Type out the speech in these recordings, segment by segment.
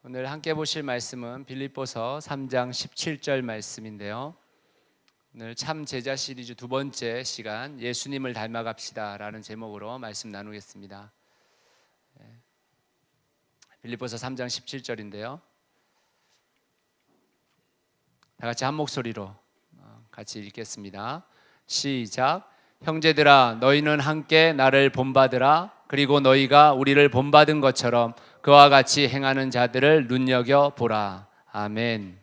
오늘 함께 보실 말씀은 빌립보서 3장 17절 말씀인데요. 오늘 참 제자 시리즈 두 번째 시간 예수님을 닮아갑시다 라는 제목으로 말씀 나누겠습니다. 빌립보서 3장 17절인데요. 다 같이 한 목소리로 같이 읽겠습니다. 시작. 형제들아, 너희는 함께 나를 본받으라. 그리고 너희가 우리를 본받은 것처럼 그와 같이 행하는 자들을 눈여겨보라. 아멘.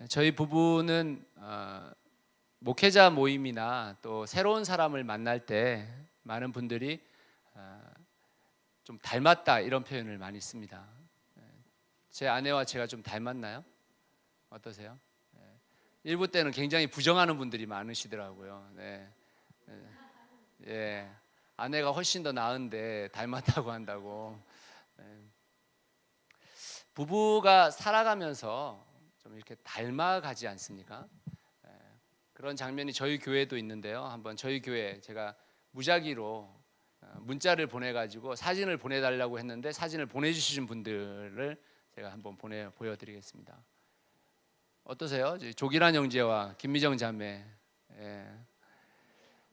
저희 부부는 목회자 모임이나 또 새로운 사람을 만날 때 많은 분들이 좀 닮았다 이런 표현을 많이 씁니다. 제 아내와 제가 좀 닮았나요? 어떠세요? 일부 때는 굉장히 부정하는 분들이 많으시더라고요. 예, 아내가 훨씬 더 나은데 닮았다고 한다고. 부부가 살아가면서 좀 이렇게 닮아가지 않습니까? 그런 장면이 저희 교회도 있는데요. 한번 저희 교회 제가 무작위로 문자를 보내가지고 사진을 보내달라고 했는데 사진을 보내주신 분들을 제가 한번 보여드리겠습니다. 어떠세요? 조기란 형제와 김미정 자매.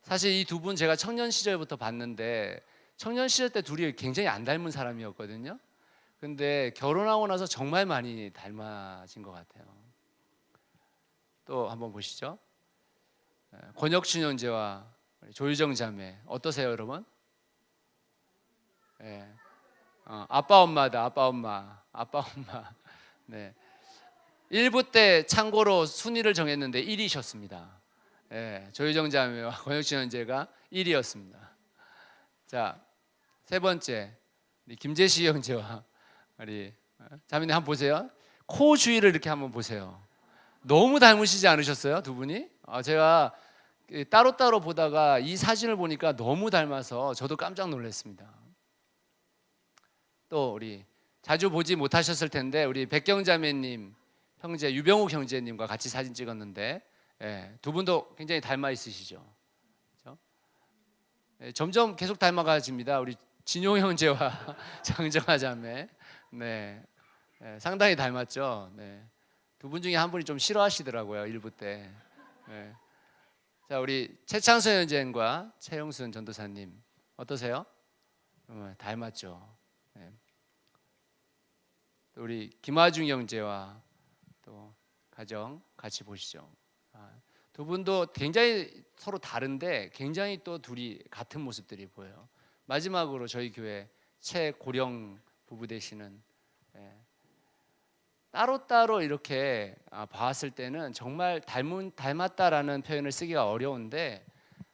사실 이 두 분 제가 청년 시절부터 봤는데 청년 시절 때 둘이 굉장히 안 닮은 사람이었거든요. 근데 결혼하고 나서 정말 많이 닮아진 것 같아요. 또 한번 보시죠. 권혁춘 형제와 조유정 자매. 어떠세요, 여러분? 아빠 엄마다. 아빠 엄마. 네. 1부 때 참고로 순위를 정했는데 1위셨습니다. 조유정 자매와 권혁춘 형제가 1위였습니다. 자, 세 번째 김재시 형제와 우리 자매님 한번 보세요. 코 주위를 이렇게 한번 보세요. 너무 닮으시지 않으셨어요, 두 분이? 제가 따로따로 보다가 이 사진을 보니까 너무 닮아서 저도 깜짝 놀랐습니다. 또 우리 자주 보지 못하셨을 텐데 우리 백경 자매님 형제 유병욱 형제님과 같이 사진 찍었는데 두 분도 굉장히 닮아 있으시죠? 그렇죠? 점점 계속 닮아가집니다. 우리 진용 형제와 장정아 자매, 상당히 닮았죠. 두 분 중에 한 분이 좀 싫어하시더라고요, 일부 때. 자, 우리 최창선 형제과 최영순 전도사님 어떠세요? 닮았죠. 우리 김화중 형제와 또 가정 같이 보시죠. 두 분도 굉장히 서로 다른데 굉장히 또 둘이 같은 모습들이 보여요. 마지막으로 저희 교회 최고령 부부 되시는 따로따로 이렇게 봤을 때는 정말 닮았다라는 표현을 쓰기가 어려운데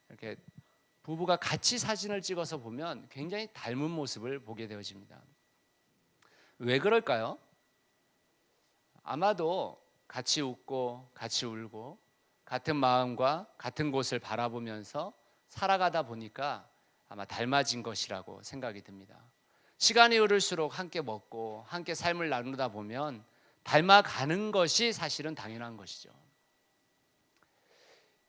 이렇게 부부가 같이 사진을 찍어서 보면 굉장히 닮은 모습을 보게 되어집니다. 왜 그럴까요? 아마도 같이 웃고 같이 울고 같은 마음과 같은 곳을 바라보면서 살아가다 보니까 아마 닮아진 것이라고 생각이 듭니다. 시간이 흐를수록 함께 먹고 함께 삶을 나누다 보면 닮아가는 것이 사실은 당연한 것이죠.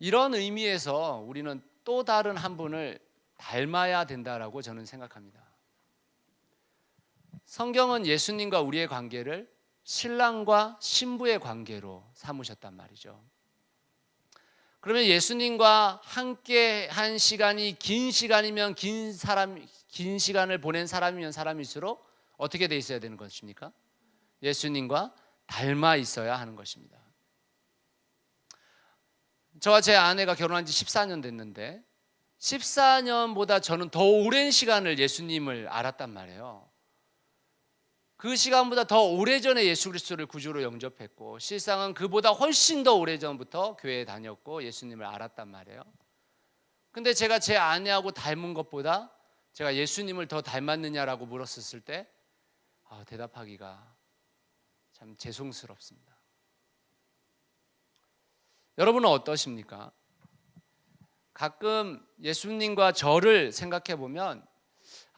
이런 의미에서 우리는 또 다른 한 분을 닮아야 된다라고 저는 생각합니다. 성경은 예수님과 우리의 관계를 신랑과 신부의 관계로 삼으셨단 말이죠. 그러면 예수님과 함께 한 시간이 긴 시간이면 긴 시간을 보낸 사람이면 사람일수록 어떻게 돼 있어야 되는 것입니까? 예수님과 닮아 있어야 하는 것입니다. 저와 제 아내가 결혼한 지 14년 됐는데 14년보다 저는 더 오랜 시간을 예수님을 알았단 말이에요. 그 시간보다 더 오래전에 예수 그리스도를 구주로 영접했고 실상은 그보다 훨씬 더 오래전부터 교회에 다녔고 예수님을 알았단 말이에요. 근데 제가 제 아내하고 닮은 것보다 제가 예수님을 더 닮았느냐라고 물었을 때 대답하기가 참 죄송스럽습니다. 여러분은 어떠십니까? 가끔 예수님과 저를 생각해 보면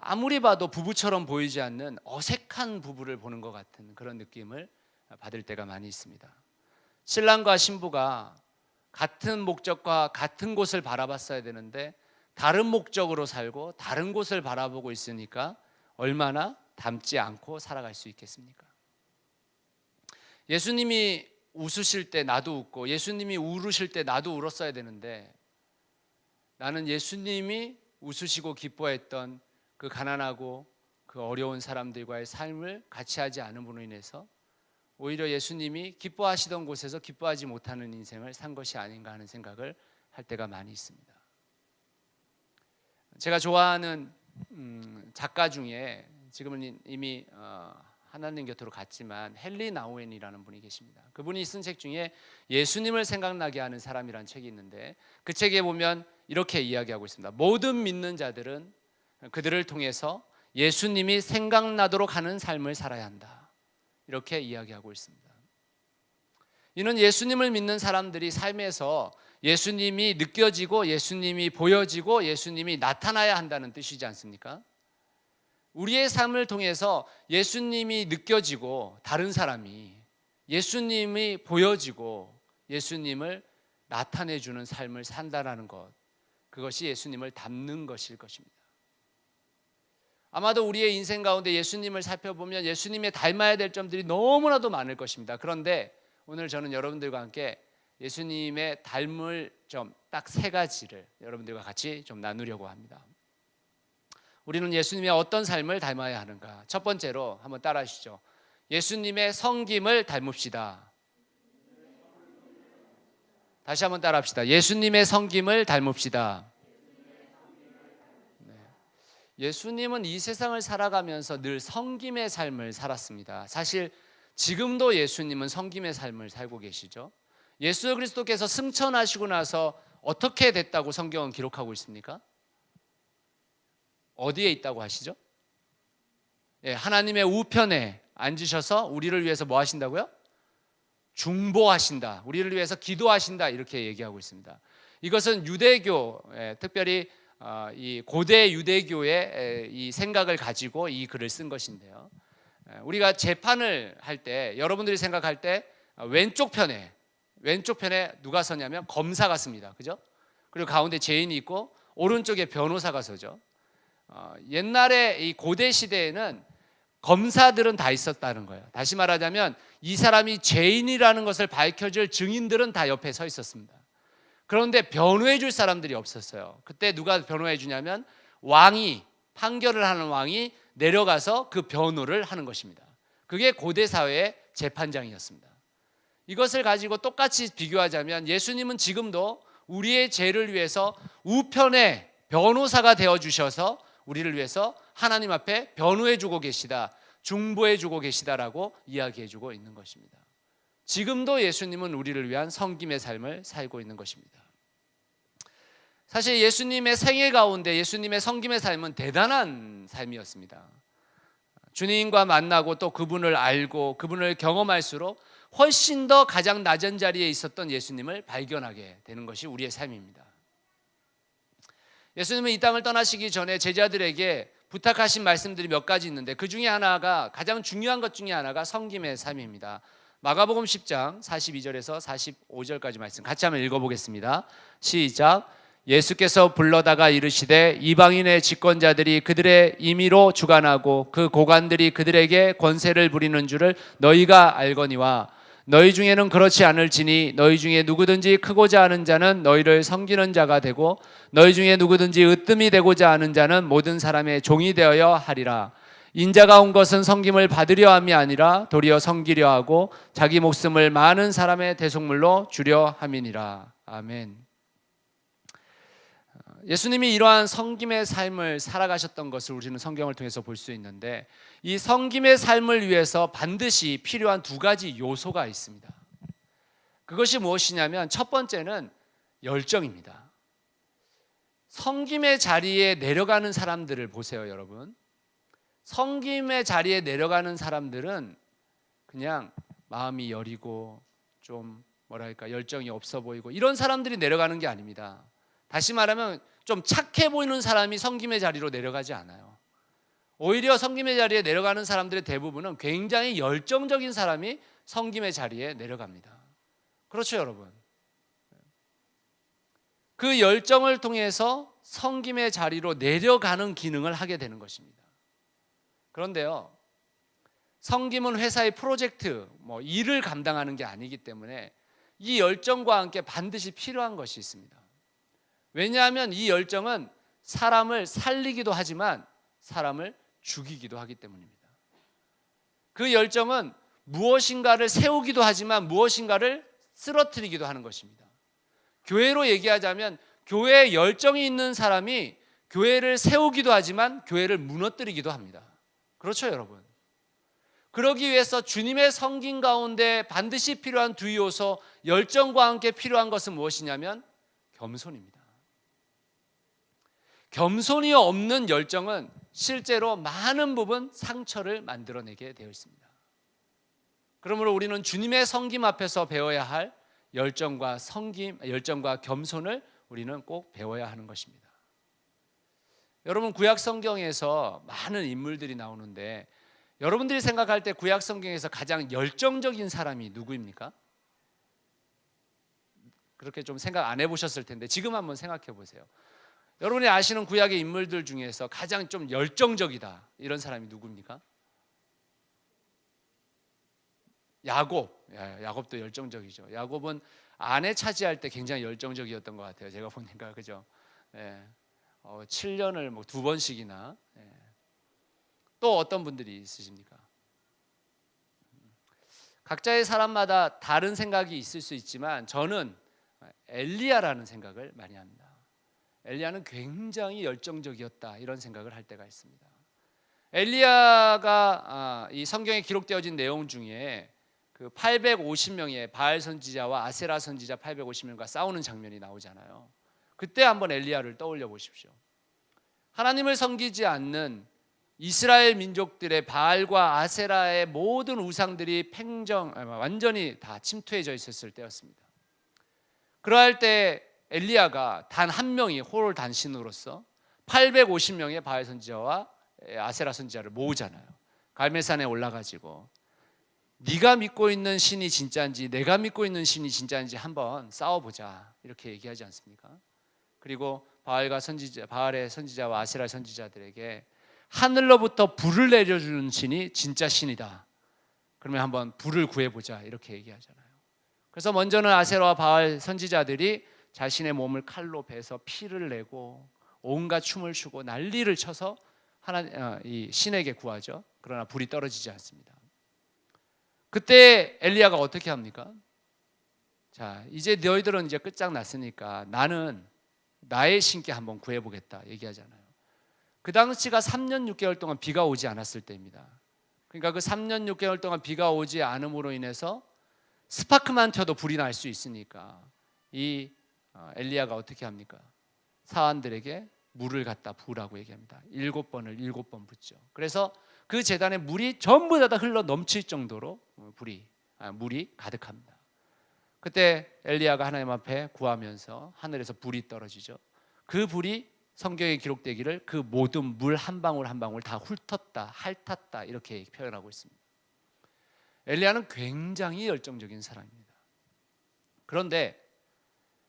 아무리 봐도 부부처럼 보이지 않는 어색한 부부를 보는 것 같은 그런 느낌을 받을 때가 많이 있습니다. 신랑과 신부가 같은 목적과 같은 곳을 바라봤어야 되는데 다른 목적으로 살고 다른 곳을 바라보고 있으니까 얼마나 닮지 않고 살아갈 수 있겠습니까? 예수님이 웃으실 때 나도 웃고 예수님이 울으실 때 나도 울었어야 되는데, 나는 예수님이 웃으시고 기뻐했던 그 가난하고 그 어려운 사람들과의 삶을 같이 하지 않음으로 인해서 오히려 예수님이 기뻐하시던 곳에서 기뻐하지 못하는 인생을 산 것이 아닌가 하는 생각을 할 때가 많이 있습니다. 제가 좋아하는 작가 중에 지금은 이미 하나님 곁으로 갔지만 헨리 나우엔이라는 분이 계십니다. 그분이 쓴 책 중에 예수님을 생각나게 하는 사람이라는 책이 있는데, 그 책에 보면 이렇게 이야기하고 있습니다. 모든 믿는 자들은 그들을 통해서 예수님이 생각나도록 하는 삶을 살아야 한다, 이렇게 이야기하고 있습니다. 이는 예수님을 믿는 사람들이 삶에서 예수님이 느껴지고 예수님이 보여지고 예수님이 나타나야 한다는 뜻이지 않습니까? 우리의 삶을 통해서 예수님이 느껴지고 다른 사람이 예수님이 보여지고 예수님을 나타내주는 삶을 산다라는 것, 그것이 예수님을 닮는 것일 것입니다. 아마도 우리의 인생 가운데 예수님을 살펴보면 예수님의 닮아야 될 점들이 너무나도 많을 것입니다. 그런데 오늘 저는 여러분들과 함께 예수님의 닮을 점 딱 3가지를 여러분들과 같이 좀 나누려고 합니다. 우리는 예수님의 어떤 삶을 닮아야 하는가? 첫 번째로 한번 따라 하시죠. 예수님의 섬김을 닮읍시다. 다시 한번 따라 합시다. 예수님의 섬김을 닮읍시다. 네. 예수님은 이 세상을 살아가면서 늘 섬김의 삶을 살았습니다. 사실 지금도 예수님은 섬김의 삶을 살고 계시죠. 예수 그리스도께서 승천하시고 나서 어떻게 됐다고 성경은 기록하고 있습니까? 어디에 있다고 하시죠? 하나님의 우편에 앉으셔서 우리를 위해서 뭐 하신다고요? 중보하신다, 우리를 위해서 기도하신다, 이렇게 얘기하고 있습니다. 이것은 유대교, 특별히 이 고대 유대교의 이 생각을 가지고 이 글을 쓴 것인데요. 우리가 재판을 할 때, 여러분들이 생각할 때 왼쪽 편에 누가 서냐면 검사가 씁니다. 그죠? 그리고 가운데 죄인이 있고 오른쪽에 변호사가 서죠. 옛날에 이 고대 시대에는 검사들은 다 있었다는 거예요. 다시 말하자면 이 사람이 죄인이라는 것을 밝혀줄 증인들은 다 옆에 서 있었습니다. 그런데 변호해 줄 사람들이 없었어요. 그때 누가 변호해 주냐면 왕이, 판결을 하는 왕이 내려가서 그 변호를 하는 것입니다. 그게 고대 사회의 재판장이었습니다. 이것을 가지고 똑같이 비교하자면 예수님은 지금도 우리의 죄를 위해서 우편의 변호사가 되어주셔서 우리를 위해서 하나님 앞에 변호해주고 계시다, 중보해주고 계시다라고 이야기해주고 있는 것입니다. 지금도 예수님은 우리를 위한 섬김의 삶을 살고 있는 것입니다. 사실 예수님의 생애 가운데 예수님의 섬김의 삶은 대단한 삶이었습니다. 주님과 만나고 또 그분을 알고 그분을 경험할수록 훨씬 더 가장 낮은 자리에 있었던 예수님을 발견하게 되는 것이 우리의 삶입니다. 예수님은 이 땅을 떠나시기 전에 제자들에게 부탁하신 말씀들이 몇 가지 있는데, 그 중에 하나가, 가장 중요한 것 중에 하나가 섬김의 삶입니다. 마가복음 10장 42절에서 45절까지 말씀 같이 한번 읽어보겠습니다. 시작. 예수께서 불러다가 이르시되 이방인의 집권자들이 그들의 임의로 주관하고 그 고관들이 그들에게 권세를 부리는 줄을 너희가 알거니와 너희 중에는 그렇지 않을지니 너희 중에 누구든지 크고자 하는 자는 너희를 섬기는 자가 되고 너희 중에 누구든지 으뜸이 되고자 하는 자는 모든 사람의 종이 되어야 하리라. 인자가 온 것은 섬김을 받으려 함이 아니라 도리어 섬기려 하고 자기 목숨을 많은 사람의 대속물로 주려 함이니라. 아멘. 예수님이 이러한 섬김의 삶을 살아가셨던 것을 우리는 성경을 통해서 볼 수 있는데, 이 섬김의 삶을 위해서 반드시 필요한 2가지 요소가 있습니다. 그것이 무엇이냐면 첫 번째는 열정입니다. 섬김의 자리에 내려가는 사람들을 보세요, 여러분. 섬김의 자리에 내려가는 사람들은 그냥 마음이 여리고 좀 열정이 없어 보이고 이런 사람들이 내려가는 게 아닙니다. 다시 말하면 좀 착해 보이는 사람이 섬김의 자리로 내려가지 않아요. 오히려 섬김의 자리에 내려가는 사람들의 대부분은 굉장히 열정적인 사람이 섬김의 자리에 내려갑니다. 그렇죠, 여러분? 그 열정을 통해서 섬김의 자리로 내려가는 기능을 하게 되는 것입니다. 그런데요, 섬김은 회사의 프로젝트, 일을 감당하는 게 아니기 때문에 이 열정과 함께 반드시 필요한 것이 있습니다. 왜냐하면 이 열정은 사람을 살리기도 하지만 사람을 죽이기도 하기 때문입니다. 그 열정은 무엇인가를 세우기도 하지만 무엇인가를 쓰러뜨리기도 하는 것입니다. 교회로 얘기하자면 교회에 열정이 있는 사람이 교회를 세우기도 하지만 교회를 무너뜨리기도 합니다. 그렇죠, 여러분? 그러기 위해서 주님의 섬김 가운데 반드시 필요한 두 요소, 열정과 함께 필요한 것은 무엇이냐면 겸손입니다. 겸손이 없는 열정은 실제로 많은 부분 상처를 만들어내게 되어 있습니다. 그러므로 우리는 주님의 섬김 앞에서 배워야 할 열정과 겸손을 우리는 꼭 배워야 하는 것입니다. 여러분, 구약 성경에서 많은 인물들이 나오는데 여러분들이 생각할 때 구약 성경에서 가장 열정적인 사람이 누구입니까? 그렇게 좀 생각 안 해보셨을 텐데 지금 한번 생각해 보세요. 여러분이 아시는 구약의 인물들 중에서 가장 좀 열정적이다 이런 사람이 누구입니까? 야곱도 열정적이죠. 야곱은 아내 차지할 때 굉장히 열정적이었던 것 같아요. 제가 보니까, 그죠? 7년을 2번씩이나. 또 어떤 분들이 있으십니까? 각자의 사람마다 다른 생각이 있을 수 있지만 저는 엘리야라는 생각을 많이 합니다. 엘리야는 굉장히 열정적이었다 이런 생각을 할 때가 있습니다. 엘리야가 이 성경에 기록되어진 내용 중에 그 850명의 바알 선지자와 아세라 선지자 850명과 싸우는 장면이 나오잖아요. 그때 한번 엘리야를 떠올려 보십시오. 하나님을 섬기지 않는 이스라엘 민족들의 바알과 아세라의 모든 우상들이 완전히 다 침투해져 있었을 때였습니다. 그러할 때 엘리야가 단 한 명이 홀 단신으로서 850명의 바알 선지자와 아세라 선지자를 모으잖아요. 갈멜산에 올라가지고 네가 믿고 있는 신이 진짜인지 내가 믿고 있는 신이 진짜인지 한번 싸워보자 이렇게 얘기하지 않습니까? 그리고 바알의 선지자와 아세라 선지자들에게 하늘로부터 불을 내려주는 신이 진짜 신이다. 그러면 한번 불을 구해보자 이렇게 얘기하잖아요. 그래서 먼저는 아세라와 바알 선지자들이 자신의 몸을 칼로 베서 피를 내고 온갖 춤을 추고 난리를 쳐서 이 신에게 구하죠. 그러나 불이 떨어지지 않습니다. 그때 엘리야가 어떻게 합니까? 자, 이제 너희들은 이제 끝장났으니까 나는 나의 신께 한번 구해보겠다 얘기하잖아요. 그 당시가 3년 6개월 동안 비가 오지 않았을 때입니다. 그러니까 그 3년 6개월 동안 비가 오지 않음으로 인해서 스파크만 켜도 불이 날 수 있으니까 이 엘리야가 어떻게 합니까? 사환들에게 물을 갖다 부으라고 얘기합니다. 7번을 7번 붓죠. 그래서 그 제단에 물이 전부 다 흘러 넘칠 정도로 물이 가득합니다. 그때 엘리야가 하나님 앞에 구하면서 하늘에서 불이 떨어지죠. 그 불이 성경에 기록되기를 그 모든 물 한 방울 한 방울 다 훑었다, 핥았다 이렇게 표현하고 있습니다. 엘리야는 굉장히 열정적인 사람입니다. 그런데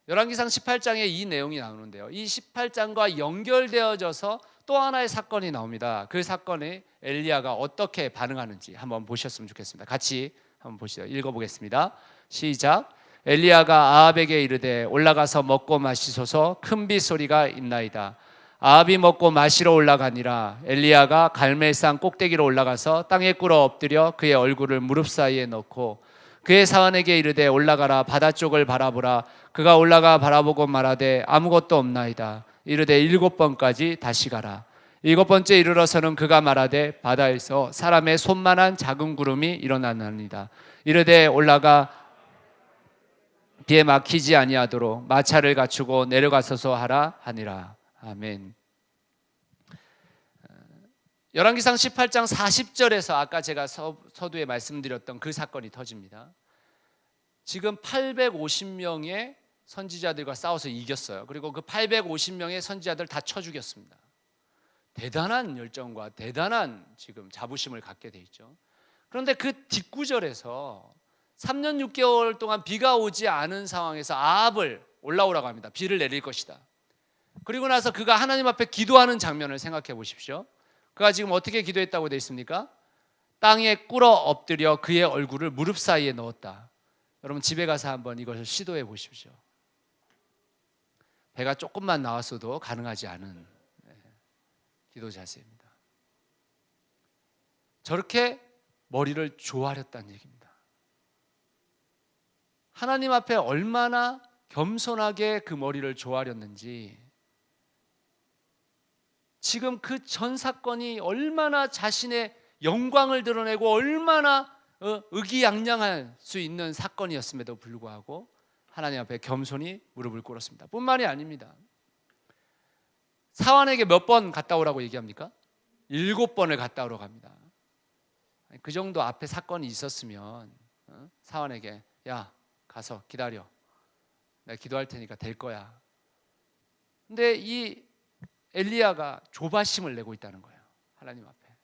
열왕기상 18장에 이 내용이 나오는데요. 이 18장과 연결되어져서 또 하나의 사건이 나옵니다. 그 사건에 엘리야가 어떻게 반응하는지 한번 보셨으면 좋겠습니다. 같이 한번 보시죠. 읽어보겠습니다. 시작. 엘리야가 아합에게 이르되 올라가서 먹고 마시소서. 큰 빗소리가 있나이다. 아합이 먹고 마시러 올라가니라. 엘리야가 갈멜산 꼭대기로 올라가서 땅에 꿇어 엎드려 그의 얼굴을 무릎 사이에 넣고 그의 사환에게 이르되 올라가라 바다 쪽을 바라보라. 그가 올라가 바라보고 말하되 아무것도 없나이다. 이르되 7번까지 다시 가라. 7번째 이르러서는 그가 말하되 바다에서 사람의 손만한 작은 구름이 일어나나이다. 이르되 올라가 비에 막히지 아니하도록 마차를 갖추고 내려가서서 하라 하니라. 아멘. 열왕기상 18장 40절에서 아까 제가 서두에 말씀드렸던 그 사건이 터집니다. 지금 850명의 선지자들과 싸워서 이겼어요. 그리고 그 850명의 선지자들 다 쳐 죽였습니다. 대단한 열정과 대단한 지금 자부심을 갖게 돼 있죠. 그런데 그 뒷구절에서 3년 6개월 동안 비가 오지 않은 상황에서 아합을 올라오라고 합니다. 비를 내릴 것이다. 그리고 나서 그가 하나님 앞에 기도하는 장면을 생각해 보십시오. 그가 지금 어떻게 기도했다고 되어 있습니까? 땅에 꿇어 엎드려 그의 얼굴을 무릎 사이에 넣었다. 여러분 집에 가서 한번 이것을 시도해 보십시오. 배가 조금만 나왔어도 가능하지 않은 기도 자세입니다. 저렇게 머리를 조아렸다는 얘기입니다. 하나님 앞에 얼마나 겸손하게 그 머리를 조아렸는지, 지금 그 전 사건이 얼마나 자신의 영광을 드러내고 얼마나 의기양양할 수 있는 사건이었음에도 불구하고 하나님 앞에 겸손히 무릎을 꿇었습니다. 뿐만이 아닙니다. 사환에게 몇 번 갔다 오라고 얘기합니까? 7번을 갔다 오라고 합니다. 그 정도 앞에 사건이 있었으면 사환에게 야 가서 기다려, 내가 기도할 테니까 될 거야. 근데 이 엘리야가 조바심을 내고 있다는 거예요. 하나님 앞에.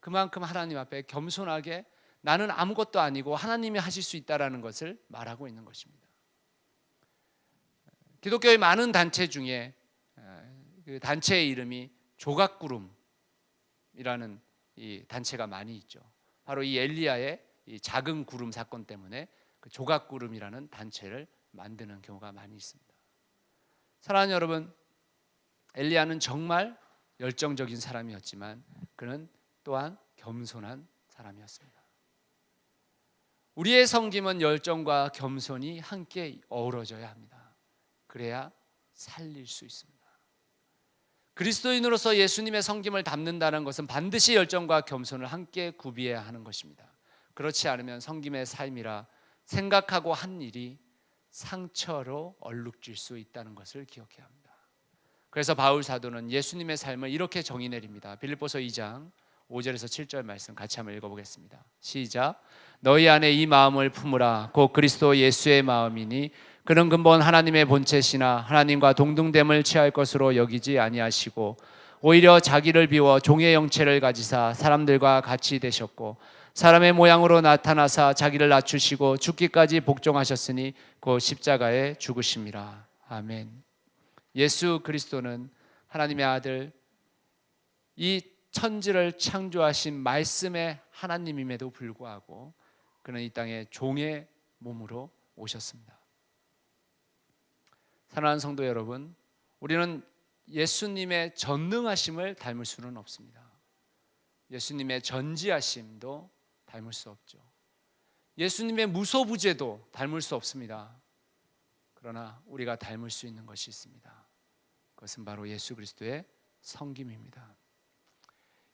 그만큼 하나님 앞에 겸손하게 나는 아무것도 아니고 하나님이 하실 수 있다라는 것을 말하고 있는 것입니다. 기독교의 많은 단체 중에 그 단체의 이름이 조각구름이라는 이 단체가 많이 있죠. 바로 이 엘리야의 이 작은 구름 사건 때문에 그 조각구름이라는 단체를 만드는 경우가 많이 있습니다. 사랑하는 여러분, 엘리야는 정말 열정적인 사람이었지만 그는 또한 겸손한 사람이었습니다. 우리의 섬김은 열정과 겸손이 함께 어우러져야 합니다. 그래야 살릴 수 있습니다. 그리스도인으로서 예수님의 섬김을 담는다는 것은 반드시 열정과 겸손을 함께 구비해야 하는 것입니다. 그렇지 않으면 섬김의 삶이라 생각하고 한 일이 상처로 얼룩질 수 있다는 것을 기억해야 합니다. 그래서 바울 사도는 예수님의 삶을 이렇게 정의 내립니다. 빌립보서 2장 5절에서 7절 말씀 같이 한번 읽어보겠습니다. 시작. 너희 안에 이 마음을 품으라. 곧 그리스도 예수의 마음이니 그는 근본 하나님의 본체시나 하나님과 동등됨을 취할 것으로 여기지 아니하시고 오히려 자기를 비워 종의 형체를 가지사 사람들과 같이 되셨고 사람의 모양으로 나타나사 자기를 낮추시고 죽기까지 복종하셨으니 곧 십자가에 죽으심이라. 아멘. 예수 그리스도는 하나님의 아들, 이 천지를 창조하신 말씀의 하나님임에도 불구하고 그는 이 땅에 종의 몸으로 오셨습니다. 사랑하는 성도 여러분, 우리는 예수님의 전능하심을 닮을 수는 없습니다. 예수님의 전지하심도 닮을 수 없죠. 예수님의 무소부재도 닮을 수 없습니다. 그러나 우리가 닮을 수 있는 것이 있습니다. 그것은 바로 예수 그리스도의 성김입니다.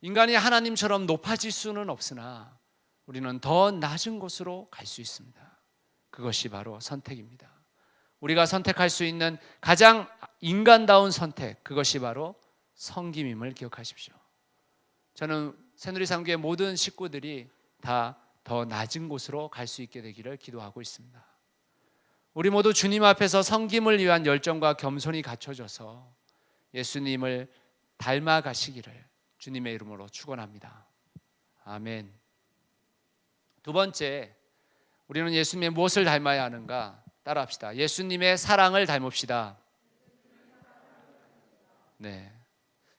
인간이 하나님처럼 높아질 수는 없으나 우리는 더 낮은 곳으로 갈 수 있습니다. 그것이 바로 선택입니다. 우리가 선택할 수 있는 가장 인간다운 선택, 그것이 바로 성김임을 기억하십시오. 저는 새누리상교의 모든 식구들이 다 더 낮은 곳으로 갈 수 있게 되기를 기도하고 있습니다. 우리 모두 주님 앞에서 성김을 위한 열정과 겸손이 갖춰져서 예수님을 닮아가시기를 주님의 이름으로 축원합니다. 아멘. 두 번째, 우리는 예수님의 무엇을 닮아야 하는가? 따라합시다. 예수님의 사랑을 닮읍시다. 네,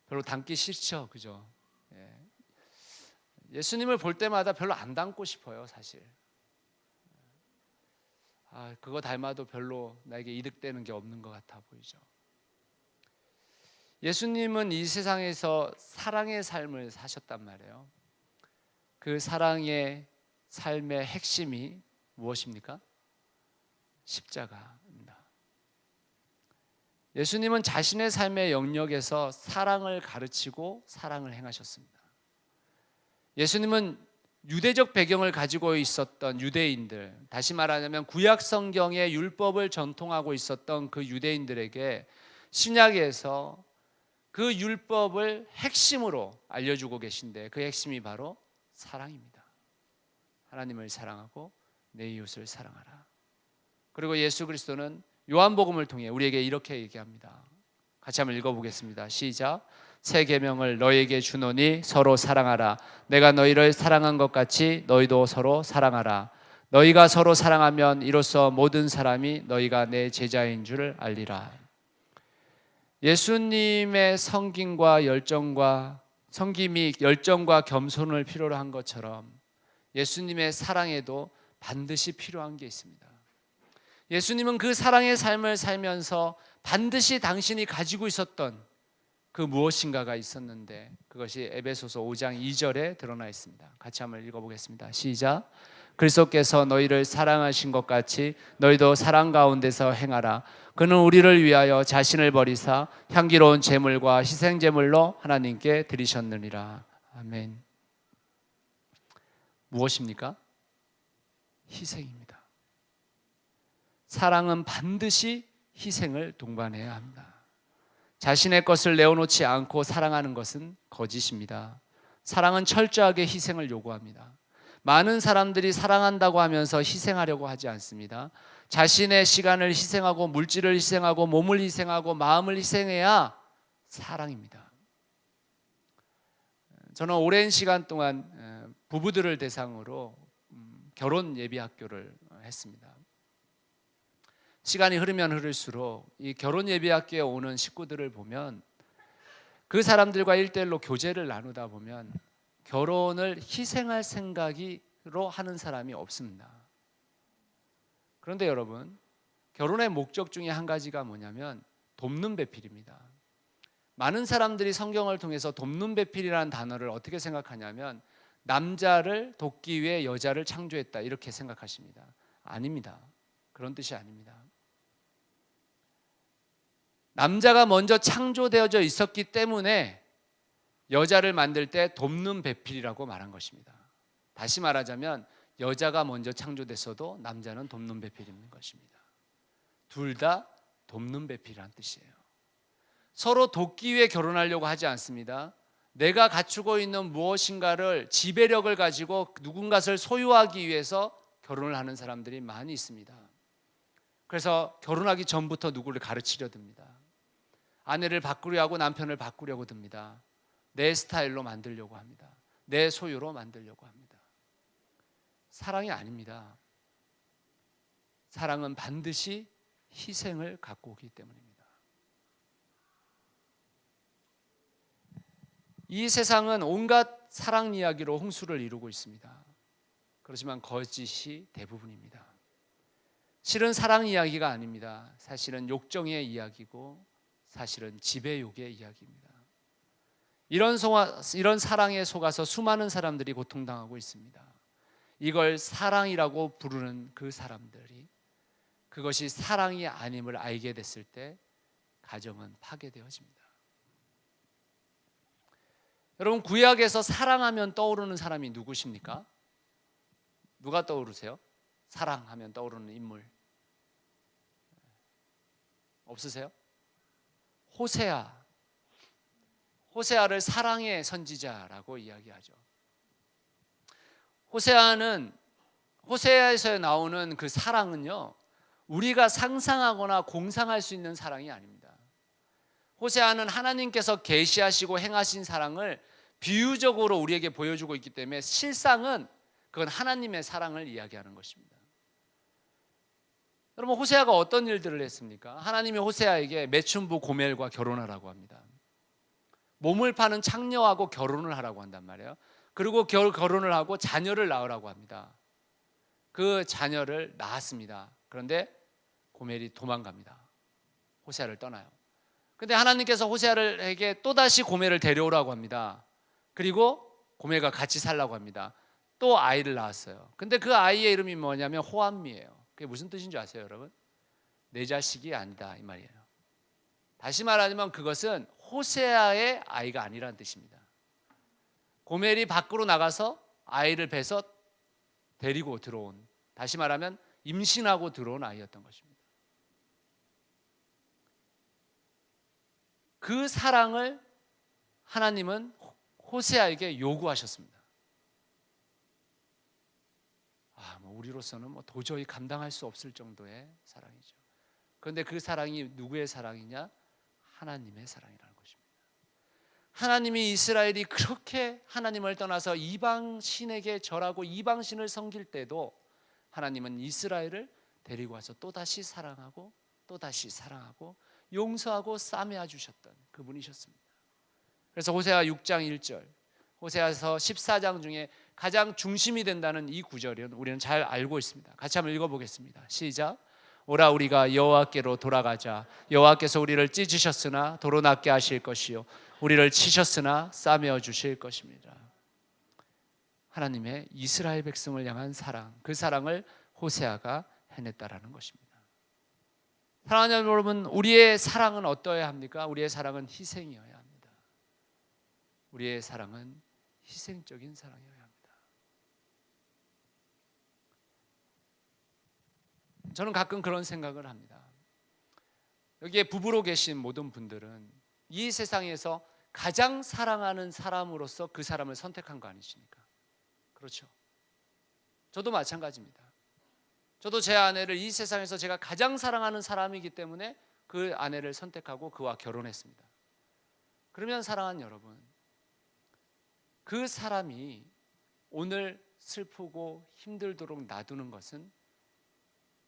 별로 닮기 싫죠, 그죠? 예수님을 볼 때마다 별로 안 닮고 싶어요, 사실. 그거 닮아도 별로 나에게 이득되는 게 없는 것 같아 보이죠. 예수님은 이 세상에서 사랑의 삶을 사셨단 말이에요. 그 사랑의 삶의 핵심이 무엇입니까? 십자가입니다. 예수님은 자신의 삶의 영역에서 사랑을 가르치고 사랑을 행하셨습니다. 예수님은 유대적 배경을 가지고 있었던 유대인들, 다시 말하자면 구약 성경의 율법을 전통하고 있었던 그 유대인들에게 신약에서 그 율법을 핵심으로 알려주고 계신데 그 핵심이 바로 사랑입니다. 하나님을 사랑하고 내 이웃을 사랑하라. 그리고 예수 그리스도는 요한복음을 통해 우리에게 이렇게 얘기합니다. 같이 한번 읽어보겠습니다. 시작. 새 계명을 너희에게 주노니 서로 사랑하라. 내가 너희를 사랑한 것 같이 너희도 서로 사랑하라. 너희가 서로 사랑하면 이로써 모든 사람이 너희가 내 제자인 줄 알리라. 예수님의 성김과 열정과 섬김이 열정과 겸손을 필요로 한 것처럼 예수님의 사랑에도 반드시 필요한 게 있습니다. 예수님은 그 사랑의 삶을 살면서 반드시 당신이 가지고 있었던 그 무엇인가가 있었는데 그것이 에베소서 5장 2절에 드러나 있습니다. 같이 한번 읽어보겠습니다. 시작. 그리스도께서 너희를 사랑하신 것 같이 너희도 사랑 가운데서 행하라. 그는 우리를 위하여 자신을 버리사 향기로운 제물과 희생 제물로 하나님께 드리셨느니라. 아멘. 무엇입니까? 희생입니다. 사랑은 반드시 희생을 동반해야 합니다. 자신의 것을 내어놓지 않고 사랑하는 것은 거짓입니다. 사랑은 철저하게 희생을 요구합니다. 많은 사람들이 사랑한다고 하면서 희생하려고 하지 않습니다. 자신의 시간을 희생하고 물질을 희생하고 몸을 희생하고 마음을 희생해야 사랑입니다. 저는 오랜 시간 동안 부부들을 대상으로 결혼 예비 학교를 했습니다. 시간이 흐르면 흐를수록 이 결혼 예비 학교에 오는 식구들을 보면 그 사람들과 1:1로 교제를 나누다 보면 결혼을 희생할 생각으로 하는 사람이 없습니다. 그런데 여러분, 결혼의 목적 중에 한 가지가 뭐냐면 돕는 배필입니다. 많은 사람들이 성경을 통해서 돕는 배필이라는 단어를 어떻게 생각하냐면 남자를 돕기 위해 여자를 창조했다 이렇게 생각하십니다. 아닙니다. 그런 뜻이 아닙니다. 남자가 먼저 창조되어져 있었기 때문에 여자를 만들 때 돕는 배필이라고 말한 것입니다. 다시 말하자면 여자가 먼저 창조됐어도 남자는 돕는 배필인 것입니다. 둘 다 돕는 배필이라는 뜻이에요. 서로 돕기 위해 결혼하려고 하지 않습니다. 내가 갖추고 있는 무엇인가를 지배력을 가지고 누군가를 소유하기 위해서 결혼을 하는 사람들이 많이 있습니다. 그래서 결혼하기 전부터 누구를 가르치려 듭니다. 아내를 바꾸려 하고 남편을 바꾸려고 듭니다. 내 스타일로 만들려고 합니다. 내 소유로 만들려고 합니다. 사랑이 아닙니다. 사랑은 반드시 희생을 갖고 오기 때문입니다. 이 세상은 온갖 사랑 이야기로 홍수를 이루고 있습니다. 그렇지만 거짓이 대부분입니다. 실은 사랑 이야기가 아닙니다. 사실은 욕정의 이야기고 사실은 지배욕의 이야기입니다. 이런 사랑에 속아서 수많은 사람들이 고통당하고 있습니다. 이걸 사랑이라고 부르는 그 사람들이 그것이 사랑이 아님을 알게 됐을 때 가정은 파괴되어집니다. 여러분, 구약에서 사랑하면 떠오르는 사람이 누구십니까? 누가 떠오르세요? 사랑하면 떠오르는 인물 없으세요? 호세아를 사랑의 선지자라고 이야기하죠. 호세아에서 나오는 그 사랑은요, 우리가 상상하거나 공상할 수 있는 사랑이 아닙니다. 호세아는 하나님께서 계시하시고 행하신 사랑을 비유적으로 우리에게 보여주고 있기 때문에 실상은 그건 하나님의 사랑을 이야기하는 것입니다. 여러분, 호세아가 어떤 일들을 했습니까? 하나님이 호세아에게 매춘부 고멜과 결혼하라고 합니다. 몸을 파는 창녀하고 결혼을 하라고 한단 말이에요. 그리고 결혼을 하고 자녀를 낳으라고 합니다. 그 자녀를 낳았습니다. 그런데 고멜이 도망갑니다. 호세아를 떠나요. 그런데 하나님께서 호세아에게 또다시 고멜을 데려오라고 합니다. 그리고 고멜과 같이 살라고 합니다. 또 아이를 낳았어요. 근데 그 아이의 이름이 뭐냐면 호암미예요. 그게 무슨 뜻인 줄 아세요, 여러분? 내 자식이 아니다 이 말이에요. 다시 말하자면 그것은 호세아의 아이가 아니라는 뜻입니다. 고멜이 밖으로 나가서 아이를 뵈서 데리고 들어온, 다시 말하면 임신하고 들어온 아이였던 것입니다. 그 사랑을 하나님은 호세아에게 요구하셨습니다. 우리로서는 도저히 감당할 수 없을 정도의 사랑이죠. 그런데 그 사랑이 누구의 사랑이냐? 하나님의 사랑이라는 것입니다. 하나님이 이스라엘이 그렇게 하나님을 떠나서 이방신에게 절하고 이방신을 섬길 때도 하나님은 이스라엘을 데리고 와서 또다시 사랑하고 또다시 사랑하고 용서하고 싸매어 주셨던 그분이셨습니다. 그래서 호세아 6장 1절, 호세아서 14장 중에 가장 중심이 된다는 이 구절은 우리는 잘 알고 있습니다. 같이 한번 읽어보겠습니다. 시작. 오라 우리가 여호와께로 돌아가자. 여호와께서 우리를 찢으셨으나 도로 낫게 하실 것이요 우리를 치셨으나 싸매어 주실 것입니다. 하나님의 이스라엘 백성을 향한 사랑, 그 사랑을 호세아가 해냈다라는 것입니다. 사랑하는 여러분, 우리의 사랑은 어떠해야 합니까? 우리의 사랑은 희생이어야 합니다. 우리의 사랑은 희생적인 사랑이어야 합니다. 저는 가끔 그런 생각을 합니다. 여기에 부부로 계신 모든 분들은 이 세상에서 가장 사랑하는 사람으로서 그 사람을 선택한 거 아니십니까? 그렇죠. 저도 마찬가지입니다. 저도 제 아내를 이 세상에서 제가 가장 사랑하는 사람이기 때문에 그 아내를 선택하고 그와 결혼했습니다. 그러면 사랑하는 여러분, 그 사람이 오늘 슬프고 힘들도록 놔두는 것은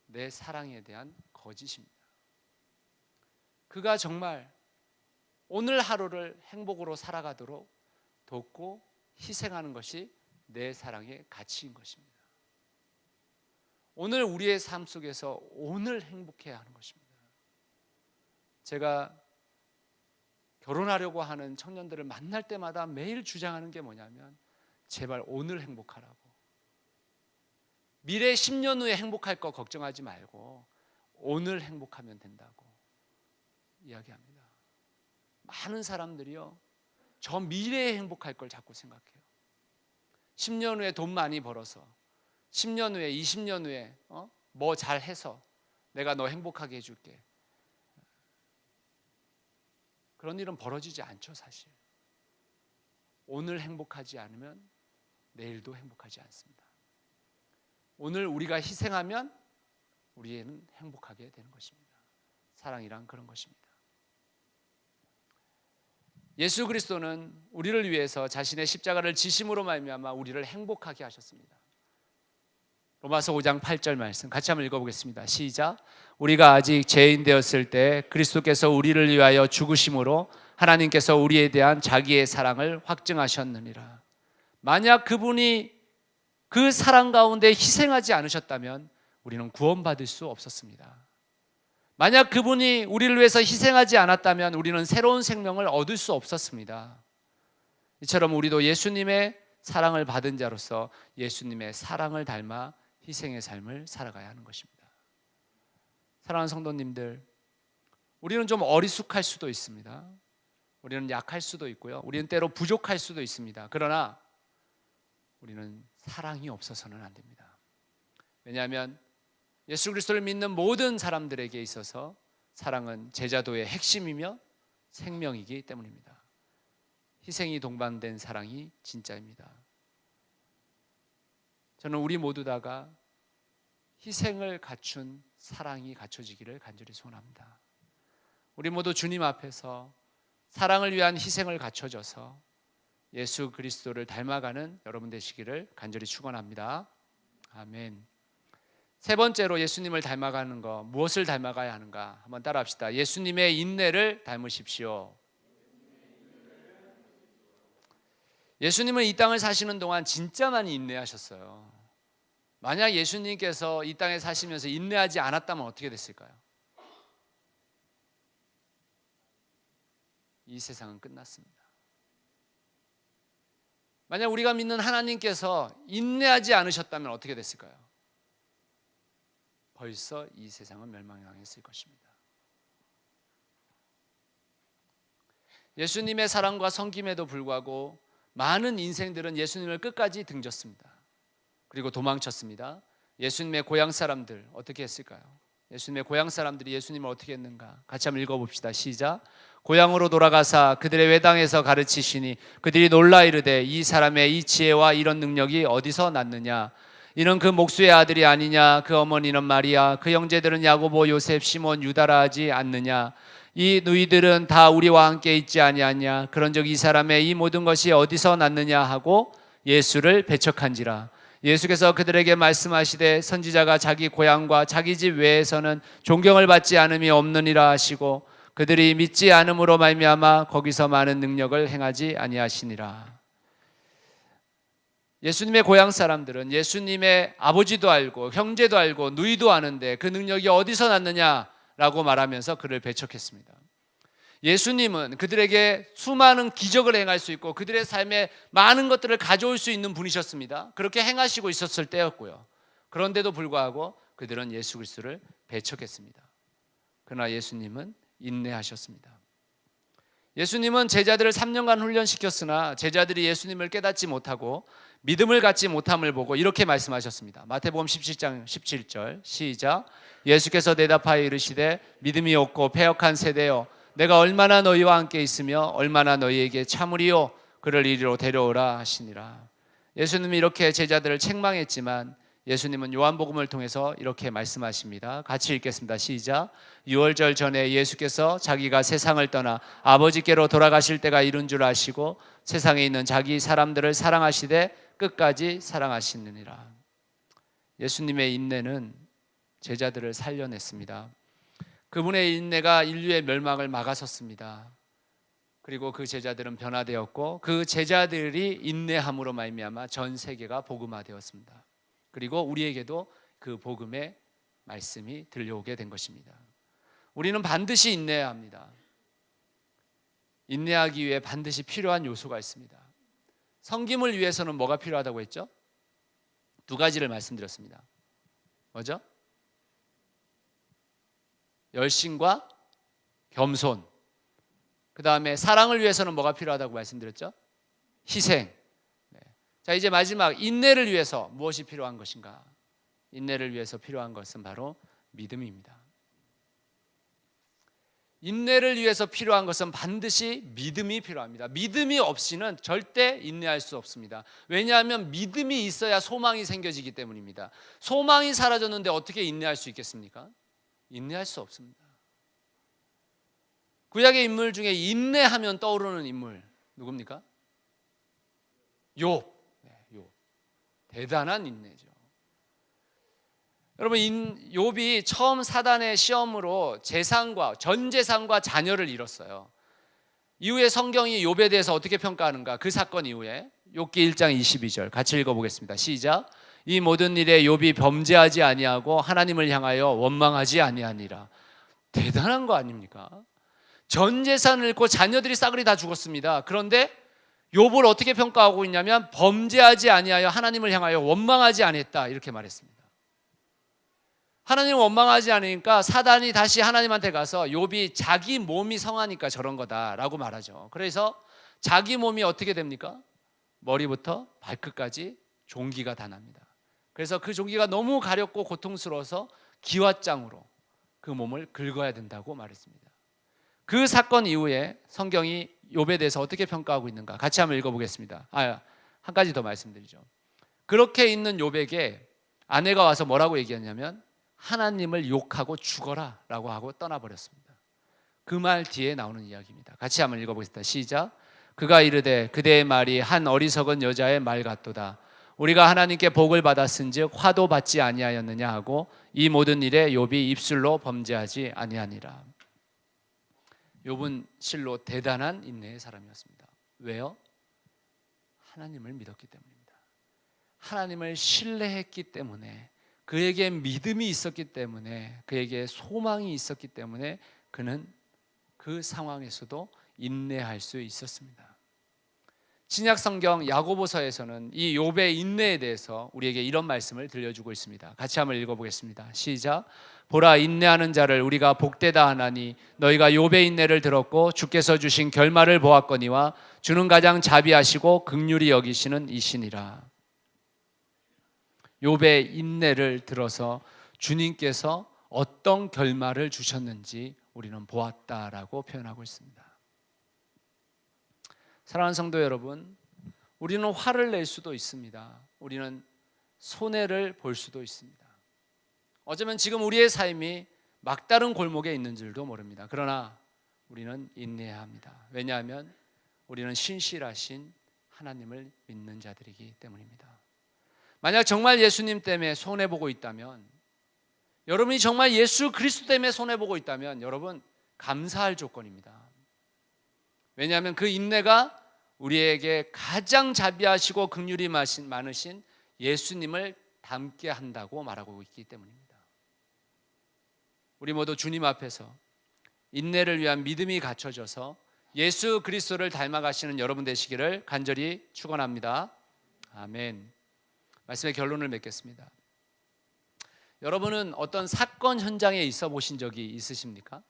내 사랑에 대한 거짓입니다. 그가 정말 오늘 하루를 행복으로 살아가도록 돕고 희생하는 것이 내 사랑의 가치인 것입니다. 오늘 우리의 삶 속에서 오늘 행복해야 하는 것입니다. 제가 결혼하려고 하는 청년들을 만날 때마다 매일 주장하는 게 뭐냐면 제발 오늘 행복하라고. 미래 10년 후에 행복할 거 걱정하지 말고 오늘 행복하면 된다고 이야기합니다. 많은 사람들이요, 저 미래에 행복할 걸 자꾸 생각해요. 10년 후에 돈 많이 벌어서 10년 후에 20년 후에 뭐 잘해서 내가 너 행복하게 해줄게. 그런 일은 벌어지지 않죠. 사실 오늘 행복하지 않으면 내일도 행복하지 않습니다. 오늘 우리가 희생하면 우리는 행복하게 되는 것입니다. 사랑이란 그런 것입니다. 예수 그리스도는 우리를 위해서 자신의 십자가를 지심으로 말미암아 우리를 행복하게 하셨습니다. 로마서 5장 8절 말씀 같이 한번 읽어보겠습니다. 시작. 우리가 아직 죄인 되었을 때 그리스도께서 우리를 위하여 죽으심으로 하나님께서 우리에 대한 자기의 사랑을 확증하셨느니라. 만약 그분이 그 사랑 가운데 희생하지 않으셨다면 우리는 구원받을 수 없었습니다. 만약 그분이 우리를 위해서 희생하지 않았다면 우리는 새로운 생명을 얻을 수 없었습니다. 이처럼 우리도 예수님의 사랑을 받은 자로서 예수님의 사랑을 닮아 희생의 삶을 살아가야 하는 것입니다. 사랑하는 성도님들, 우리는 좀 어리숙할 수도 있습니다. 우리는 약할 수도 있고요. 우리는 때로 부족할 수도 있습니다. 그러나 우리는 사랑이 없어서는 안 됩니다. 왜냐하면 예수 그리스도를 믿는 모든 사람들에게 있어서 사랑은 제자도의 핵심이며 생명이기 때문입니다. 희생이 동반된 사랑이 진짜입니다. 저는 우리 모두 다가 희생을 갖춘 사랑이 갖춰지기를 간절히 소원합니다. 우리 모두 주님 앞에서 사랑을 위한 희생을 갖춰져서 예수 그리스도를 닮아가는 여러분 되시기를 간절히 축원합니다. 아멘. 세 번째로 예수님을 닮아가는 거, 무엇을 닮아가야 하는가 한번 따라합시다. 예수님의 인내를 닮으십시오. 예수님은 이 땅을 사시는 동안 진짜 많이 인내하셨어요. 만약 예수님께서 이 땅에 사시면서 인내하지 않았다면 어떻게 됐을까요? 이 세상은 끝났습니다. 만약 우리가 믿는 하나님께서 인내하지 않으셨다면 어떻게 됐을까요? 벌써 이 세상은 멸망당했을 것입니다. 예수님의 사랑과 섬김에도 불구하고 많은 인생들은 예수님을 끝까지 등졌습니다. 그리고 도망쳤습니다. 예수님의 고향 사람들 어떻게 했을까요? 예수님의 고향 사람들이 예수님을 어떻게 했는가? 같이 한번 읽어봅시다. 시작. 고향으로 돌아가사 그들의 외당에서 가르치시니 그들이 놀라 이르되 이 사람의 이 지혜와 이런 능력이 어디서 났느냐? 이는 그 목수의 아들이 아니냐? 그 어머니는 마리아, 그 형제들은 야고보, 요셉, 시몬, 유다라 하지 않느냐? 이 누이들은 다 우리와 함께 있지 아니하냐? 그런즉 이 사람의 이 모든 것이 어디서 났느냐 하고 예수를 배척한지라. 예수께서 그들에게 말씀하시되 선지자가 자기 고향과 자기 집 외에서는 존경을 받지 않음이 없느니라 하시고 그들이 믿지 않음으로 말미암아 거기서 많은 능력을 행하지 아니하시니라. 예수님의 고향 사람들은 예수님의 아버지도 알고 형제도 알고 누이도 아는데 그 능력이 어디서 났느냐라고 말하면서 그를 배척했습니다. 예수님은 그들에게 수많은 기적을 행할 수 있고 그들의 삶에 많은 것들을 가져올 수 있는 분이셨습니다. 그렇게 행하시고 있었을 때였고요. 그런데도 불구하고 그들은 예수 그리스도를 배척했습니다. 그러나 예수님은 인내하셨습니다. 예수님은 제자들을 3년간 훈련시켰으나 제자들이 예수님을 깨닫지 못하고 믿음을 갖지 못함을 보고 이렇게 말씀하셨습니다. 마태복음 17장 17절 시작. 예수께서 대답하여 이르시되 믿음이 없고 패역한 세대여 내가 얼마나 너희와 함께 있으며 얼마나 너희에게 참으리요 그를 이리로 데려오라 하시니라. 예수님이 이렇게 제자들을 책망했지만 예수님은 요한복음을 통해서 이렇게 말씀하십니다. 같이 읽겠습니다. 시작. 유월절 전에 예수께서 자기가 세상을 떠나 아버지께로 돌아가실 때가 이른 줄 아시고 세상에 있는 자기 사람들을 사랑하시되 끝까지 사랑하시느니라. 예수님의 인내는 제자들을 살려냈습니다. 그분의 인내가 인류의 멸망을 막아섰습니다. 그리고 그 제자들은 변화되었고 그 제자들이 인내함으로 말미암아 전 세계가 복음화되었습니다. 그리고 우리에게도 그 복음의 말씀이 들려오게 된 것입니다. 우리는 반드시 인내해야 합니다. 인내하기 위해 반드시 필요한 요소가 있습니다. 섬김을 위해서는 뭐가 필요하다고 했죠? 두 가지를 말씀드렸습니다. 뭐죠? 열심과 겸손. 그 다음에 사랑을 위해서는 뭐가 필요하다고 말씀드렸죠? 희생. 자, 이제 마지막 인내를 위해서 무엇이 필요한 것인가? 인내를 위해서 필요한 것은 바로 믿음입니다. 인내를 위해서 필요한 것은 반드시 믿음이 필요합니다. 믿음이 없이는 절대 인내할 수 없습니다. 왜냐하면 믿음이 있어야 소망이 생겨지기 때문입니다. 소망이 사라졌는데 어떻게 인내할 수 있겠습니까? 인내할 수 없습니다. 구약의 인물 중에 인내하면 떠오르는 인물 누굽니까? 욥. 대단한 인내죠. 여러분, 욥이 처음 사단의 시험으로 전 재산과 자녀를 잃었어요. 이후에 성경이 욥에 대해서 어떻게 평가하는가? 그 사건 이후에 욥기 1장 22절 같이 읽어보겠습니다. 시작. 이 모든 일에 욥이 범죄하지 아니하고 하나님을 향하여 원망하지 아니하니라. 대단한 거 아닙니까? 전 재산을 잃고 자녀들이 싸그리 다 죽었습니다. 그런데 욥을 어떻게 평가하고 있냐면 범죄하지 아니하여 하나님을 향하여 원망하지 않았다 이렇게 말했습니다. 하나님을 원망하지 않으니까 사단이 다시 하나님한테 가서 욥이 자기 몸이 성하니까 저런 거다라고 말하죠. 그래서 자기 몸이 어떻게 됩니까? 머리부터 발끝까지 종기가 다 납니다. 그래서 그 종기가 너무 가렵고 고통스러워서 기왓장으로 그 몸을 긁어야 된다고 말했습니다. 그 사건 이후에 성경이 욥에 대해서 어떻게 평가하고 있는가? 같이 한번 읽어보겠습니다. 한 가지 더 말씀드리죠. 그렇게 있는 욥에게 아내가 와서 뭐라고 얘기했냐면 하나님을 욕하고 죽어라 라고 하고 떠나버렸습니다. 그 말 뒤에 나오는 이야기입니다. 같이 한번 읽어보겠습니다. 시작. 그가 이르되 그대의 말이 한 어리석은 여자의 말 같도다. 우리가 하나님께 복을 받았은즉 화도 받지 아니하였느냐 하고 이 모든 일에 욥이 입술로 범죄하지 아니하니라. 욥은 실로 대단한 인내의 사람이었습니다. 왜요? 하나님을 믿었기 때문입니다. 하나님을 신뢰했기 때문에, 그에게 믿음이 있었기 때문에, 그에게 소망이 있었기 때문에 그는 그 상황에서도 인내할 수 있었습니다. 신약 성경 야고보서에서는 이 욥의 인내에 대해서 우리에게 이런 말씀을 들려주고 있습니다. 같이 한번 읽어보겠습니다. 시작. 보라, 인내하는 자를 우리가 복되다 하나니 너희가 욥의 인내를 들었고 주께서 주신 결말을 보았거니와 주는 가장 자비하시고 긍휼히 여기시는 이시니라. 욥의 인내를 들어서 주님께서 어떤 결말을 주셨는지 우리는 보았다라고 표현하고 있습니다. 사랑하는 성도 여러분, 우리는 화를 낼 수도 있습니다. 우리는 손해를 볼 수도 있습니다. 어쩌면 지금 우리의 삶이 막다른 골목에 있는 줄도 모릅니다. 그러나 우리는 인내해야 합니다. 왜냐하면 우리는 신실하신 하나님을 믿는 자들이기 때문입니다. 만약 정말 예수님 때문에 손해보고 있다면, 여러분이 정말 예수 그리스도 때문에 손해보고 있다면 여러분 감사할 조건입니다. 왜냐하면 그 인내가 우리에게 가장 자비하시고 긍휼이 많으신 예수님을 닮게 한다고 말하고 있기 때문입니다. 우리 모두 주님 앞에서 인내를 위한 믿음이 갖춰져서 예수 그리스도를 닮아가시는 여러분 되시기를 간절히 축원합니다. 아멘. 말씀의 결론을 맺겠습니다. 여러분은 어떤 사건 현장에 있어 보신 적이 있으십니까?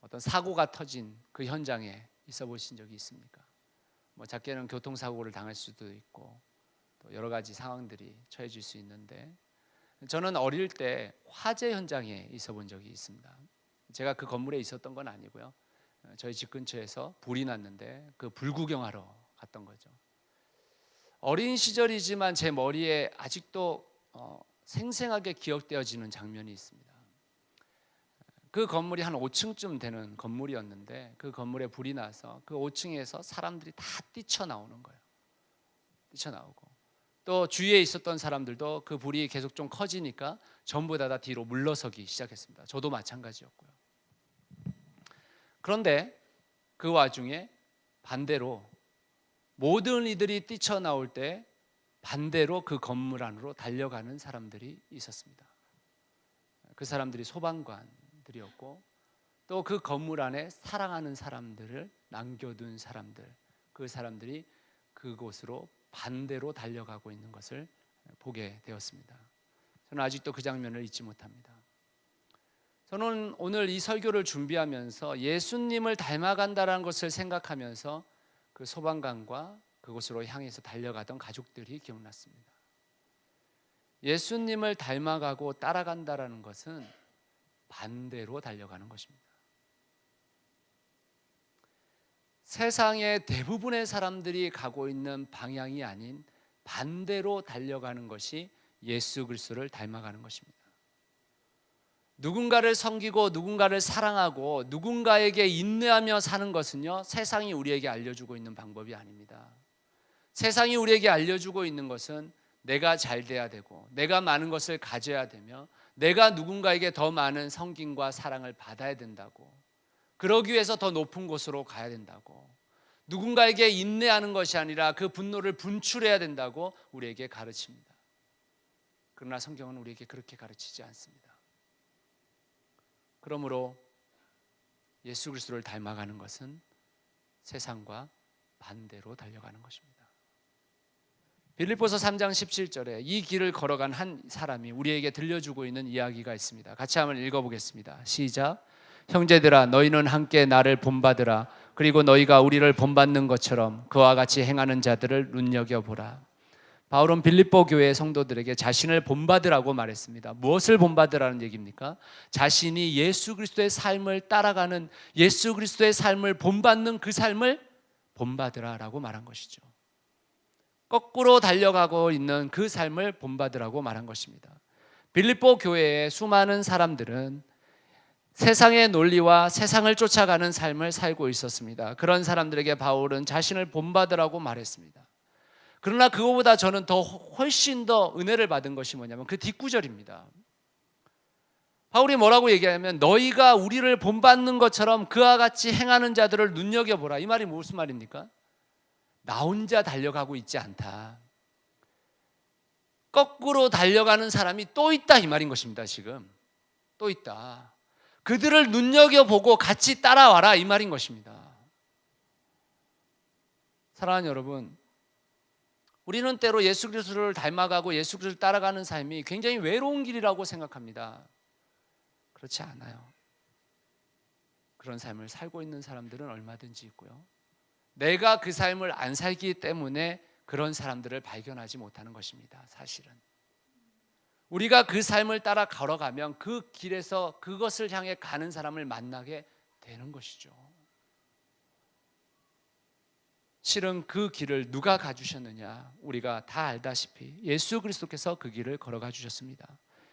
어떤 사고가 터진 그 현장에 있어 보신 적이 있습니까? 작게는 교통사고를 당할 수도 있고 또 여러 가지 상황들이 처해질 수 있는데, 저는 어릴 때 화재 현장에 있어 본 적이 있습니다. 제가 그 건물에 있었던 건 아니고요. 저희 집 근처에서 불이 났는데 그 불 구경하러 갔던 거죠. 어린 시절이지만 제 머리에 아직도 생생하게 기억되어지는 장면이 있습니다. 그 건물이 한 5층쯤 되는 건물이었는데 그 건물에 불이 나서 그 5층에서 사람들이 다 뛰쳐나오는 거예요. 뛰쳐나오고 또 주위에 있었던 사람들도 그 불이 계속 좀 커지니까 전부 다 뒤로 물러서기 시작했습니다. 저도 마찬가지였고요. 그런데 그 와중에 반대로 모든 이들이 뛰쳐나올 때 반대로 그 건물 안으로 달려가는 사람들이 있었습니다. 그 사람들이 소방관들이었고 또 그 건물 안에 사랑하는 사람들을 남겨둔 사람들, 그 사람들이 그곳으로 반대로 달려가고 있는 것을 보게 되었습니다. 저는 아직도 그 장면을 잊지 못합니다. 저는 오늘 이 설교를 준비하면서 예수님을 닮아간다는 것을 생각하면서 그 소방관과 그곳으로 향해서 달려가던 가족들이 기억났습니다. 예수님을 닮아가고 따라간다는 것은 반대로 달려가는 것입니다. 세상의 대부분의 사람들이 가고 있는 방향이 아닌 반대로 달려가는 것이 예수 그리스도를 닮아가는 것입니다. 누군가를 섬기고 누군가를 사랑하고 누군가에게 인내하며 사는 것은요, 세상이 우리에게 알려주고 있는 방법이 아닙니다. 세상이 우리에게 알려주고 있는 것은 내가 잘 돼야 되고 내가 많은 것을 가져야 되며 내가 누군가에게 더 많은 섬김과 사랑을 받아야 된다고, 그러기 위해서 더 높은 곳으로 가야 된다고, 누군가에게 인내하는 것이 아니라 그 분노를 분출해야 된다고 우리에게 가르칩니다. 그러나 성경은 우리에게 그렇게 가르치지 않습니다. 그러므로 예수 그리스도를 닮아가는 것은 세상과 반대로 달려가는 것입니다. 빌립보서 3장 17절에 이 길을 걸어간 한 사람이 우리에게 들려주고 있는 이야기가 있습니다. 같이 한번 읽어보겠습니다. 시작. 형제들아, 너희는 함께 나를 본받으라. 그리고 너희가 우리를 본받는 것처럼 그와 같이 행하는 자들을 눈여겨보라. 바울은 빌립보 교회 성도들에게 자신을 본받으라고 말했습니다. 무엇을 본받으라는 얘기입니까? 자신이 예수 그리스도의 삶을 따라가는, 예수 그리스도의 삶을 본받는 그 삶을 본받으라라고 말한 것이죠. 거꾸로 달려가고 있는 그 삶을 본받으라고 말한 것입니다. 빌립보 교회의 수많은 사람들은 세상의 논리와 세상을 쫓아가는 삶을 살고 있었습니다. 그런 사람들에게 바울은 자신을 본받으라고 말했습니다. 그러나 그거보다 저는 훨씬 더 은혜를 받은 것이 뭐냐면 그 뒷구절입니다. 바울이 뭐라고 얘기하냐면 너희가 우리를 본받는 것처럼 그와 같이 행하는 자들을 눈여겨보라. 이 말이 무슨 말입니까? 나 혼자 달려가고 있지 않다. 거꾸로 달려가는 사람이 또 있다, 이 말인 것입니다. 지금 또 있다. 그들을 눈여겨보고 같이 따라와라, 이 말인 것입니다. 사랑하는 여러분, 우리는 때로 예수 그리스도를 닮아가고 예수 그리스도를 따라가는 삶이 굉장히 외로운 길이라고 생각합니다. 그렇지 않아요. 그런 삶을 살고 있는 사람들은 얼마든지 있고요. 내가 그 삶을 안 살기 때문에 그런 사람들을 발견하지 못하는 것입니다. 사실은 우리가 그 삶을 따라 걸어가면 그 길에서 그것을 향해 가는 사람을 만나게 되는 것이죠. 실은 그 길을 누가 가주셨느냐, 우리가 다 알다시피 예수 그리스도께서 그 길을 걸어가 주셨습니다.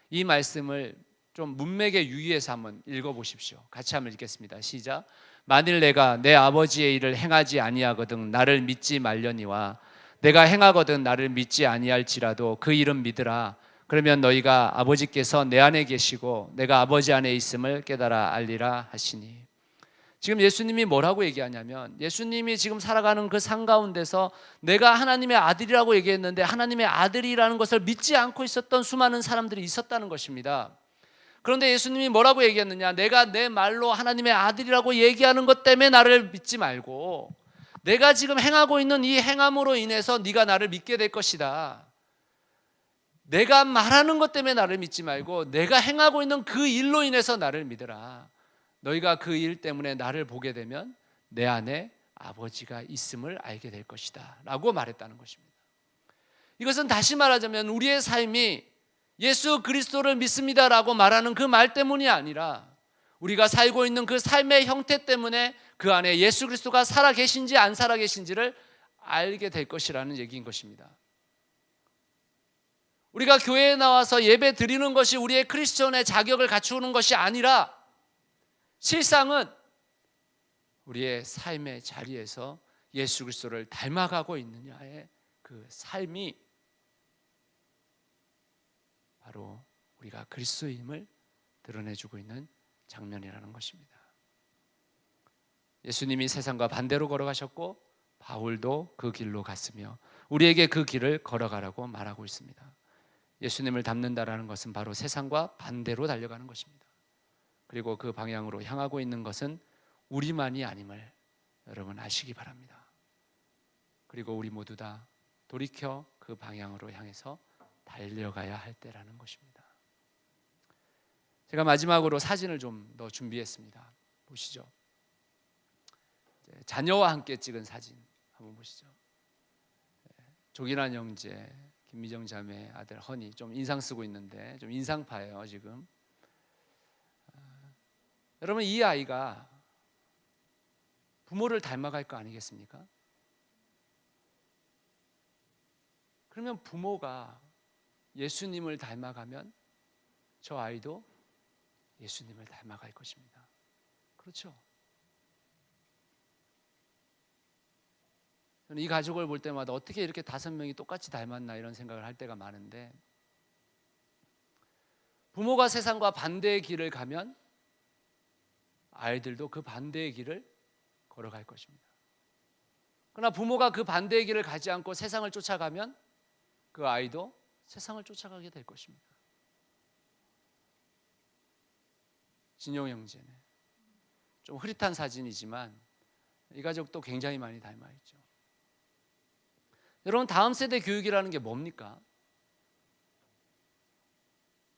이 말씀을 좀 문맥에 유의해서 한번 읽어보십시오. 같이 한번 읽겠습니다. 시작. 만일 내가 내 아버지의 일을 행하지 아니하거든 나를 믿지 말려니와 내가 행하거든 나를 믿지 아니할지라도 그 일은 믿으라. 그러면 너희가 아버지께서 내 안에 계시고 내가 아버지 안에 있음을 깨달아 알리라 하시니. 지금 예수님이 뭐라고 얘기하냐면, 예수님이 지금 살아가는 그 삶 가운데서 내가 하나님의 아들이라고 얘기했는데 하나님의 아들이라는 것을 믿지 않고 있었던 수많은 사람들이 있었다는 것입니다. 그런데 예수님이 뭐라고 얘기했느냐, 내가 내 말로 하나님의 아들이라고 얘기하는 것 때문에 나를 믿지 말고 내가 지금 행하고 있는 이 행함으로 인해서 네가 나를 믿게 될 것이다. 내가 말하는 것 때문에 나를 믿지 말고 내가 행하고 있는 그 일로 인해서 나를 믿으라. 너희가 그 일 때문에 나를 보게 되면 내 안에 아버지가 있음을 알게 될 것이다 라고 말했다는 것입니다. 이것은 다시 말하자면 우리의 삶이 예수 그리스도를 믿습니다 라고 말하는 그 말 때문이 아니라 우리가 살고 있는 그 삶의 형태 때문에 그 안에 예수 그리스도가 살아계신지 안 살아계신지를 알게 될 것이라는 얘기인 것입니다. 우리가 교회에 나와서 예배 드리는 것이 우리의 크리스천의 자격을 갖추는 것이 아니라 실상은 우리의 삶의 자리에서 예수 그리스도를 닮아가고 있느냐의 그 삶이 바로 우리가 그리스도임을 드러내주고 있는 장면이라는 것입니다. 예수님이 세상과 반대로 걸어가셨고 바울도 그 길로 갔으며 우리에게 그 길을 걸어가라고 말하고 있습니다. 예수님을 닮는다라는 것은 바로 세상과 반대로 달려가는 것입니다. 그리고 그 방향으로 향하고 있는 것은 우리만이 아님을 여러분 아시기 바랍니다. 그리고 우리 모두 다 돌이켜 그 방향으로 향해서 달려가야 할 때라는 것입니다. 제가 마지막으로 사진을 좀 더 준비했습니다. 보시죠. 자녀와 함께 찍은 사진 한번 보시죠. 조기란 형제, 김미정 자매 아들 허니 좀 인상 쓰고 있는데 좀 인상파예요 지금. 여러분 이 아이가 부모를 닮아갈 거 아니겠습니까? 그러면 부모가 예수님을 닮아가면 저 아이도 예수님을 닮아갈 것입니다. 그렇죠? 저는 이 가족을 볼 때마다 어떻게 이렇게 5명이 똑같이 닮았나 이런 생각을 할 때가 많은데, 부모가 세상과 반대의 길을 가면 아이들도 그 반대의 길을 걸어갈 것입니다. 그러나 부모가 그 반대의 길을 가지 않고 세상을 쫓아가면 그 아이도 세상을 쫓아가게 될 것입니다. 진용 형제네. 좀 흐릿한 사진이지만 이 가족도 굉장히 많이 닮아있죠. 여러분 다음 세대 교육이라는 게 뭡니까?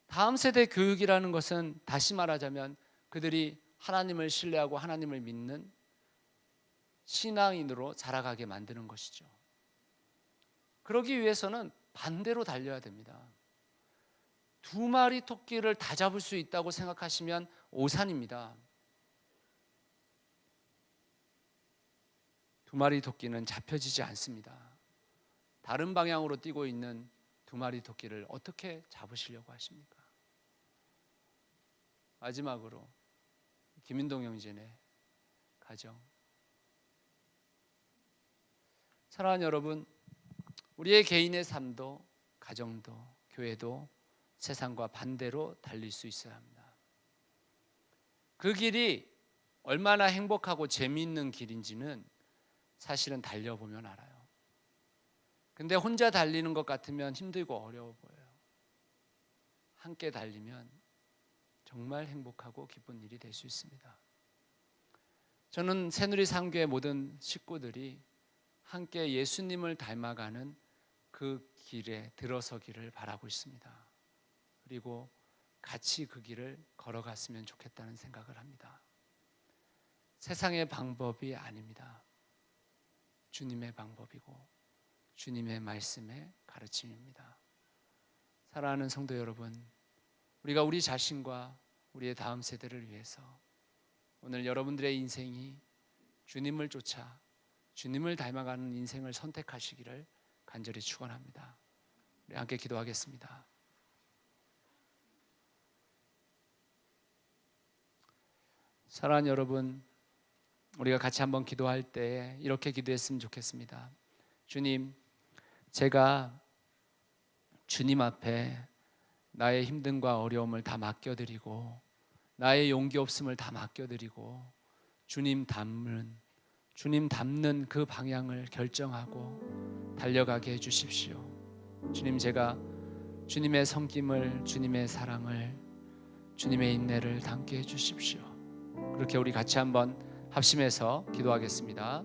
다음 세대 교육이라는 것은 다시 말하자면 그들이 하나님을 신뢰하고 하나님을 믿는 신앙인으로 자라가게 만드는 것이죠. 그러기 위해서는 반대로 달려야 됩니다. 2마리 토끼를 다 잡을 수 있다고 생각하시면 오산입니다. 2마리 토끼는 잡혀지지 않습니다. 다른 방향으로 뛰고 있는 2마리 토끼를 어떻게 잡으시려고 하십니까? 마지막으로 김인동 형제네 가정. 사랑하는 여러분, 우리의 개인의 삶도 가정도 교회도 세상과 반대로 달릴 수 있어야 합니다. 그 길이 얼마나 행복하고 재미있는 길인지는 사실은 달려보면 알아요. 근데 혼자 달리는 것 같으면 힘들고 어려워 보여요. 함께 달리면 정말 행복하고 기쁜 일이 될 수 있습니다. 저는 새누리 상교의 모든 식구들이 함께 예수님을 닮아가는 그 길에 들어서기를 바라고 있습니다. 그리고 같이 그 길을 걸어갔으면 좋겠다는 생각을 합니다. 세상의 방법이 아닙니다. 주님의 방법이고 주님의 말씀의 가르침입니다. 사랑하는 성도 여러분, 우리가 우리 자신과 우리의 다음 세대를 위해서 오늘 여러분들의 인생이 주님을 쫓아 주님을 닮아가는 인생을 선택하시기를 간절히 축원합니다. 우리 함께 기도하겠습니다. 사랑하는 여러분, 우리가 같이 한번 기도할 때 이렇게 기도했으면 좋겠습니다. 주님, 제가 주님 앞에 나의 힘듦과 어려움을 다 맡겨드리고 나의 용기 없음을 다 맡겨드리고 주님 닮는 그 방향을 결정하고 달려가게 해주십시오. 주님, 제가 주님의 섬김을, 주님의 사랑을, 주님의 인내를 담게 해주십시오. 그렇게 우리 같이 한번 합심해서 기도하겠습니다.